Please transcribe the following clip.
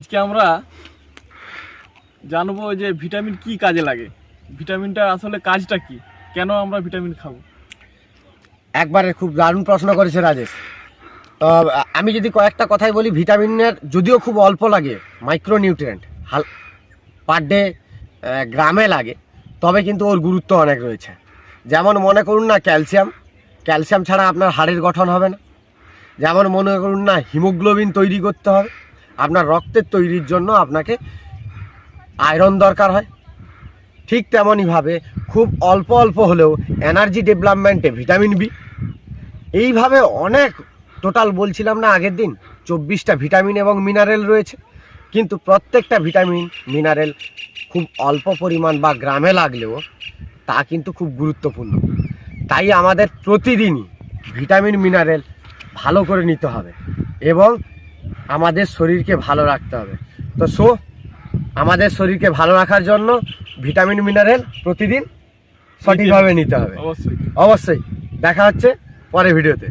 আজকে আমরা জানবো যে ভিটামিন কি কাজে লাগে, ভিটামিনটা আসলে কাজটা কি, কেন আমরা ভিটামিন খাবো। একবারে খুব দারুণ প্রশ্ন করেছে রাজেশ। তো আমি যদি কয়েকটা কথাই বলি, ভিটামিনের যদিও খুব অল্প লাগে, মাইক্রোনিউট্রিয়েন্ট পার ডে গ্রামে লাগে, তবে কিন্তু ওর গুরুত্ব অনেক রয়েছে। যেমন মনে করুন না ক্যালসিয়াম ছাড়া আপনার হাড়ের গঠন হবে না। যেমন মনে করুন না হিমোগ্লোবিন তৈরি করতে হবে, আপনার রক্তের তৈরির জন্য আপনাকে আয়রন দরকার হয়। ঠিক তেমনইভাবে খুব অল্প অল্প হলেও এনার্জি ডেভেলপমেন্টে ভিটামিন বি, এইভাবে অনেক টোটাল বলছিলাম না আগের দিন 24টা ভিটামিন এবং মিনারেল রয়েছে, কিন্তু প্রত্যেকটা ভিটামিন মিনারেল খুব অল্প পরিমাণ বা গ্রামে লাগলেও তা কিন্তু খুব গুরুত্বপূর্ণ। তাই আমাদের প্রতিদিনই ভিটামিন মিনারেল ভালো করে নিতে হবে এবং আমাদের শরীরকে ভালো রাখতে হবে। তো আমাদের শরীরকে ভালো রাখার জন্য ভিটামিন মিনারেল প্রতিদিন সঠিকভাবে নিতে হবে। অবশ্যই। অবশ্যই দেখা হচ্ছে পরের ভিডিওতে।